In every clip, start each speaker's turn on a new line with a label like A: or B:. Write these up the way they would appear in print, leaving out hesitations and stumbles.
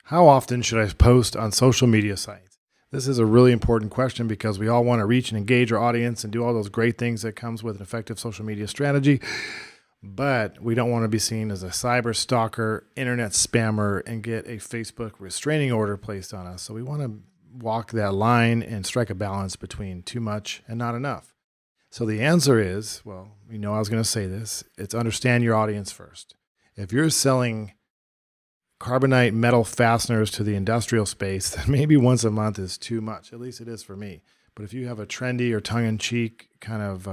A: How often should I post on social media sites? This is a really important question because we all want to reach and engage our audience and do all those great things that comes with an effective social media strategy. But we don't want to be seen as a cyber stalker, internet spammer, and get a Facebook restraining order placed on us. So we want to walk that line and strike a balance between too much and not enough. So the answer is, well, I was going to say this, it's understand your audience first. If you're selling carbonite metal fasteners to the industrial space, then maybe once a month is too much. At least it is for me. But if you have a trendy or tongue-in-cheek kind of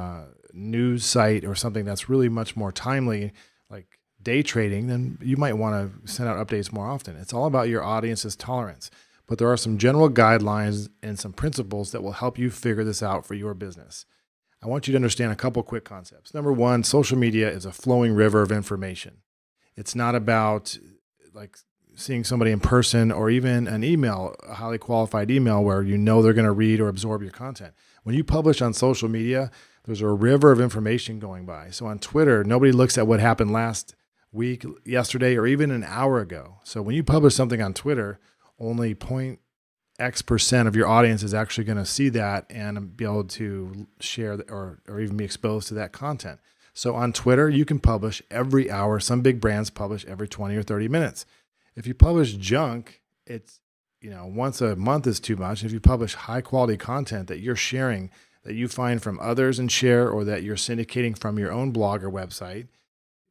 A: news site or something that's really much more timely, like day trading, then you might want to send out updates more often. It's all about your audience's tolerance. But there are some general guidelines and some principles that will help you figure this out for your business. I want you to understand a couple quick concepts. Number one, social media is a flowing river of information. It's not about like seeing somebody in person or even an email, a highly qualified email where they're going to read or absorb your content. When you publish on social media, there's a river of information going by. So on Twitter, nobody looks at what happened last week, yesterday, or even an hour ago. So when you publish something on Twitter, only X% of your audience is actually going to see that and be able to share or even be exposed to that content. So on Twitter, you can publish every hour. Some big brands publish every 20 or 30 minutes. If you publish junk, it's, once a month is too much. If you publish high quality content that you're sharing, that you find from others and share, or that you're syndicating from your own blog or website,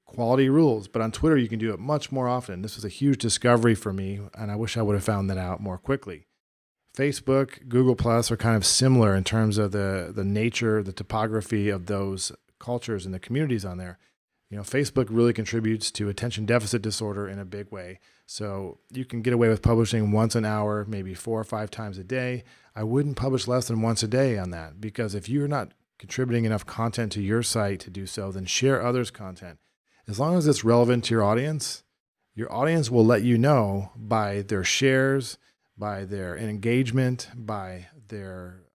A: quality rules. But on Twitter, you can do it much more often. This was a huge discovery for me, and I wish I would have found that out more quickly. Facebook, Google Plus are kind of similar in terms of the nature, the topography of those cultures and the communities on there. Facebook really contributes to attention deficit disorder in a big way. So you can get away with publishing once an hour, maybe 4 or 5 times a day. I wouldn't publish less than once a day on that, because if you're not contributing enough content to your site to do so, then share others' content. As long as it's relevant to your audience will let you know by their shares, by their engagement, by their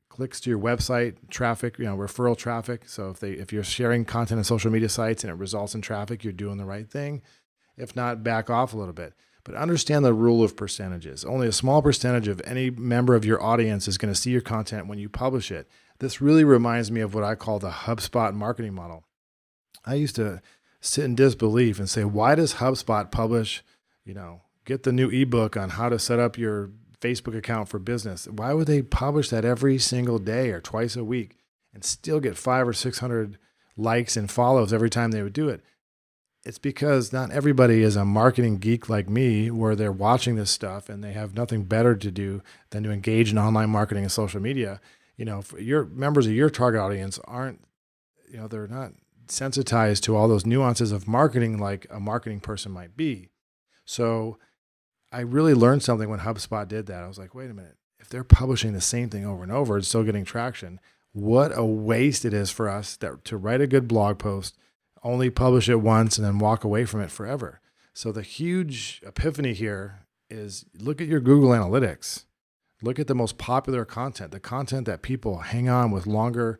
A: clicks to your website, traffic, referral traffic. So if you're sharing content on social media sites and it results in traffic, you're doing the right thing. If not, back off a little bit. But understand the rule of percentages. Only a small percentage of any member of your audience is going to see your content when you publish it. This really reminds me of what I call the HubSpot marketing model. I used to sit in disbelief and say, why does HubSpot publish, get the new ebook on how to set up your Facebook account for business? Why would they publish that every single day or twice a week and still get 500 or 600 likes and follows every time they would do it? It's because not everybody is a marketing geek like me, where they're watching this stuff and they have nothing better to do than to engage in online marketing and social media. Your members of your target audience aren't, they're not sensitized to all those nuances of marketing like a marketing person might be. So I really learned something when HubSpot did that. I was like, wait a minute, if they're publishing the same thing over and over and still getting traction, what a waste it is for us to write a good blog post, only publish it once, and then walk away from it forever. So the huge epiphany here is look at your Google Analytics. Look at the most popular content, the content that people hang on with longer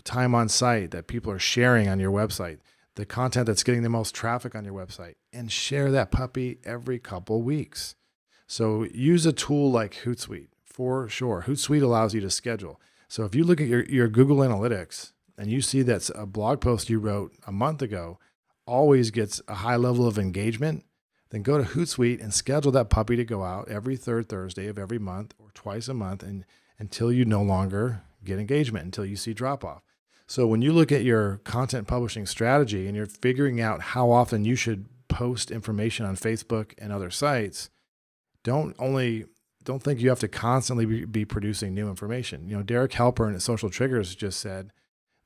A: time on site, that people are sharing on your website, the content that's getting the most traffic on your website, and share that puppy every couple weeks. So use a tool like HootSuite for sure. HootSuite allows you to schedule. So if you look at your Google Analytics and you see that a blog post you wrote a month ago always gets a high level of engagement, then go to HootSuite and schedule that puppy to go out every third Thursday of every month or twice a month, and until you no longer get engagement, until you see drop off. So when you look at your content publishing strategy and you're figuring out how often you should post information on Facebook and other sites, don't think you have to constantly be producing new information. Derek Halpern at Social Triggers just said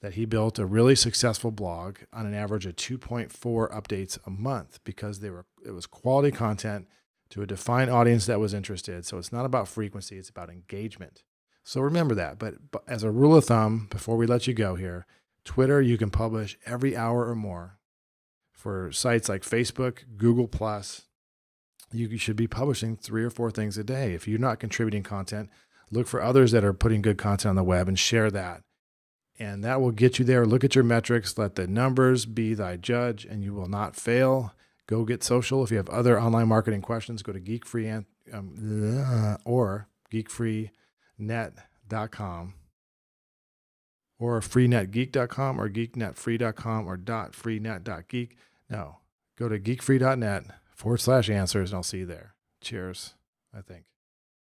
A: that he built a really successful blog on an average of 2.4 updates a month because it was quality content to a defined audience that was interested. So it's not about frequency, it's about engagement. So remember that. But as a rule of thumb, before we let you go here, Twitter, you can publish every hour or more. For sites like Facebook, Google Plus, you should be publishing 3 or 4 things a day. If you're not contributing content, look for others that are putting good content on the web and share that. And that will get you there. Look at your metrics. Let the numbers be thy judge, and you will not fail. Go get social. If you have other online marketing questions, go to or geekfreenet.com or freenetgeek.com or geeknetfree.com or .freenet.geek. No, go to geekfree.net /answers and I'll see you there. Cheers, I think.